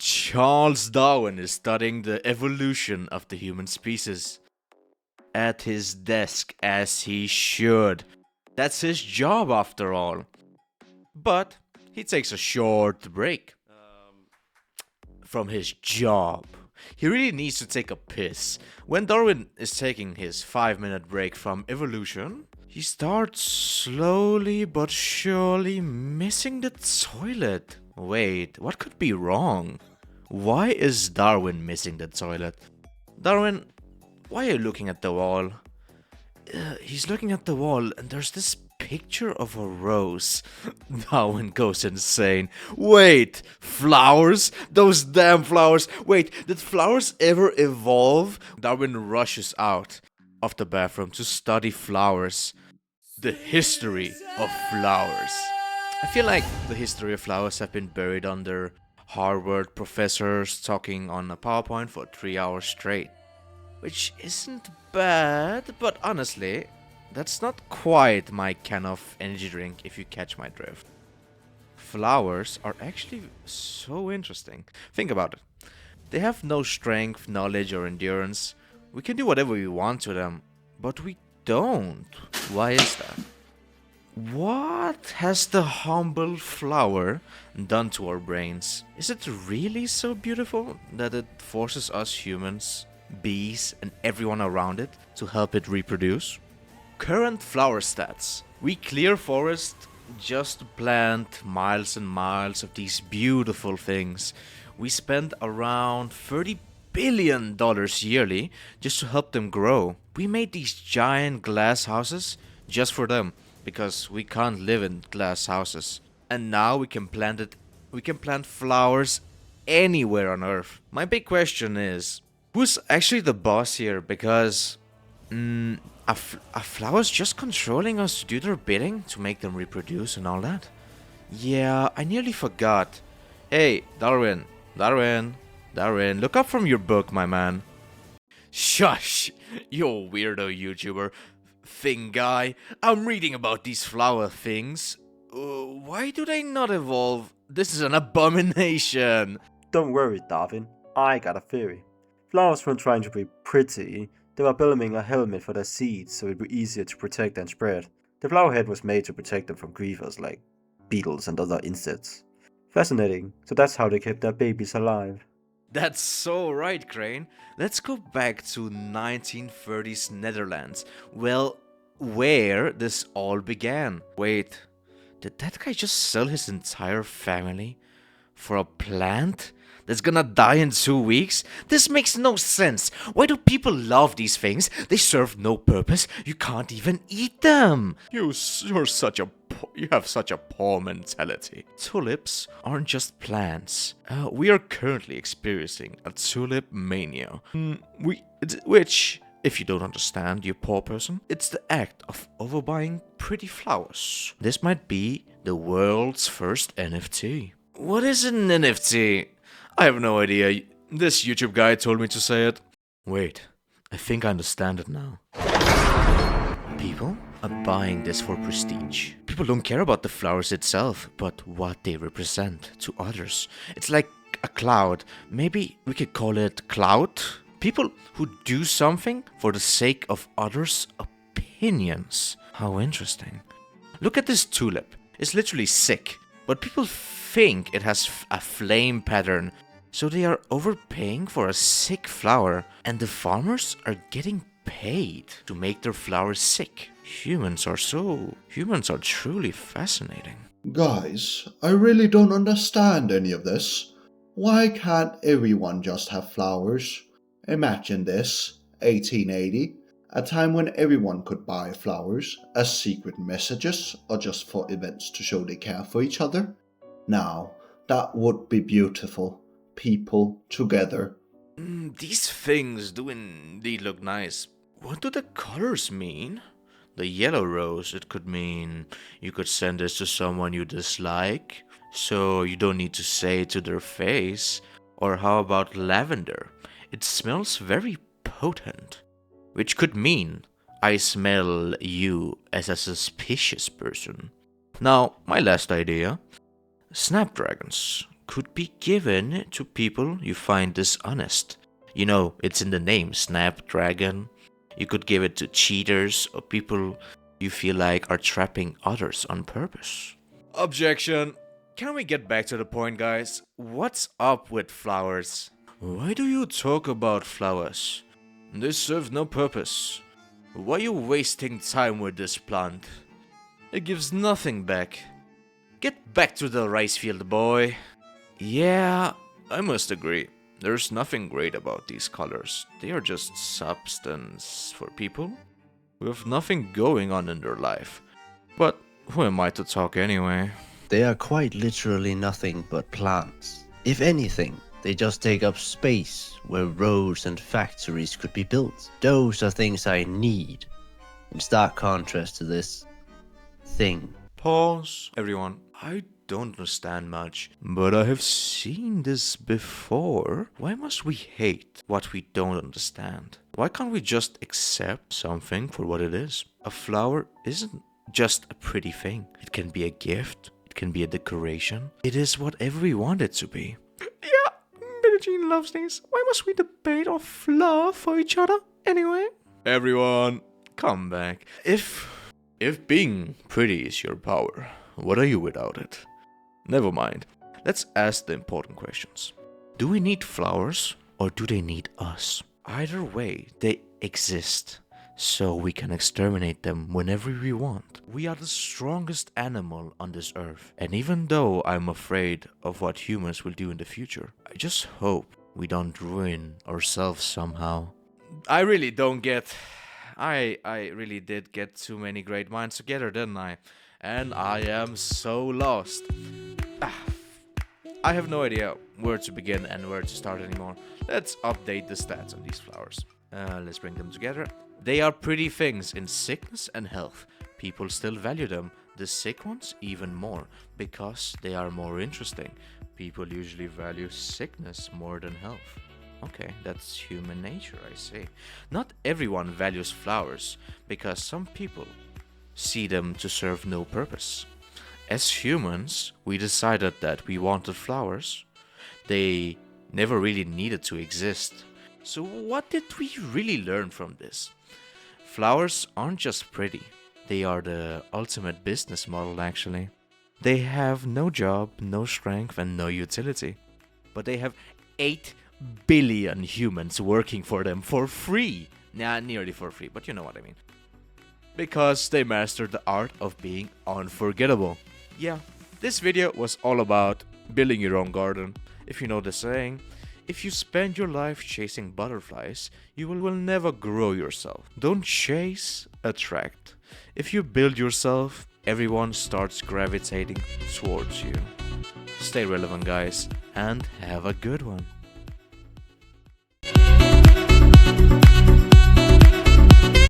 Charles Darwin is studying the evolution of the human species. At his desk, as he should. That's his job after all. But he takes a short break from his job. He really needs to take a piss. When Darwin is taking his 5-minute break from evolution, he starts slowly but surely missing the toilet. Wait, what could be wrong? Why is Darwin missing the toilet? Darwin, why are you looking at the wall? He's looking at the wall and there's this picture of a rose. Darwin goes insane. Wait, flowers? Those damn flowers. Wait, did flowers ever evolve? Darwin rushes out of the bathroom to study flowers. The history of flowers. I feel like the history of flowers have been buried under Harvard professors talking on a PowerPoint for 3 hours straight. Which isn't bad, but honestly, that's not quite my kind of energy drink if you catch my drift. Flowers are actually so interesting. Think about it. They have no strength, knowledge, or endurance. We can do whatever we want to them, but we don't. Why is that? What has the humble flower done to our brains? Is it really so beautiful that it forces us humans, bees, and everyone around it to help it reproduce? Current flower stats. We clear forest just to plant miles and miles of these beautiful things. We spend around $30 billion yearly just to help them grow. We made these giant glass houses just for them because we can't live in glass houses. And now we can plant flowers anywhere on Earth. My big question is, who's actually the boss here? Because are flowers just controlling us to do their bidding to make them reproduce and all that? Yeah, I nearly forgot. Hey, Darwin, look up from your book, my man. Shush, you weirdo YouTuber thing guy. I'm reading about these flower things. Why do they not evolve? This is an abomination. Don't worry, Darwin. I got a theory. Flowers weren't trying to be pretty. They were building a helmet for their seeds so it would be easier to protect and spread. The flower head was made to protect them from grievers like beetles and other insects. Fascinating. So that's how they kept their babies alive. That's so right, Crane. Let's go back to 1930s Netherlands. Well, where this all began. Wait, did that guy just sell his entire family for a plant that's gonna die in 2 weeks? This makes no sense. Why do people love these things? They serve no purpose. You can't even eat them. You have such a poor mentality. Tulips aren't just plants. We are currently experiencing a tulip mania. Which, if you don't understand, you poor person, it's the act of overbuying pretty flowers. This might be the world's first NFT. What is an NFT? I have no idea. This YouTube guy told me to say it. Wait, I think I understand it now. People are buying this for prestige. People don't care about the flowers itself, but what they represent to others. It's like a cloud. Maybe we could call it clout. People who do something for the sake of others' opinions. How interesting. Look at this tulip. It's literally sick, but people think it has a flame pattern, so they are overpaying for a sick flower, and the farmers are getting paid to make their flowers sick. Humans are truly fascinating. Guys, I really don't understand any of this. Why can't everyone just have flowers? Imagine this, 1880, a time when everyone could buy flowers as secret messages or just for events to show they care for each other. Now, that would be beautiful. People together. These things do indeed look nice. What do the colors mean? The yellow rose, it could mean you could send this to someone you dislike, so you don't need to say it to their face. Or how about lavender? It smells very potent, which could mean I smell you as a suspicious person. Now, my last idea. Snapdragons. could be given to people you find dishonest. You know, it's in the name, Snapdragon. You could give it to cheaters or people you feel like are trapping others on purpose. Objection. Can we get back to the point, guys? What's up with flowers? Why do you talk about flowers? They serve no purpose. Why are you wasting time with this plant? It gives nothing back. Get back to the rice field, boy. Yeah, I must agree. There's nothing great about these colors. They are just substance for people who have nothing going on in their life. But who am I to talk anyway? They are quite literally nothing but plants. If anything, they just take up space where roads and factories could be built. Those are things I need, in stark contrast to this thing. Pause, everyone. I don't understand much, but I have seen this before. Why must we hate what we don't understand? Why can't we just accept something for what it is? A flower isn't just a pretty thing. It can be a gift. It can be a decoration. It is whatever we want it to be. Yeah, Billie Jean loves these. Why must we debate or flaw for each other anyway? Everyone, come back. If being pretty is your power, what are you without it? Never mind. Let's ask the important questions. Do we need flowers or do they need us? Either way, they exist, so we can exterminate them whenever we want. We are the strongest animal on this earth, and even though I'm afraid of what humans will do in the future, I just hope we don't ruin ourselves somehow. I really don't get... I really did get too many great minds together, didn't I? And I am so lost. I have no idea where to begin and where to start anymore. Let's update the stats on these flowers. Let's bring them together. They are pretty things in sickness and health. People still value them. The sick ones even more, because they are more interesting. People usually value sickness more than health. Okay, that's human nature, I see. Not everyone values flowers, because some people see them to serve no purpose. As humans, we decided that we wanted flowers. They never really needed to exist. So what did we really learn from this? Flowers aren't just pretty. They are the ultimate business model, actually. They have no job, no strength, and no utility. But they have 8 billion humans working for them for free. Nah, nearly for free, but you know what I mean. Because they mastered the art of being unforgettable. Yeah, this video was all about building your own garden. If you know the saying, if you spend your life chasing butterflies, you will never grow yourself. Don't chase, attract. If you build yourself, everyone starts gravitating towards you. Stay relevant, guys, and have a good one.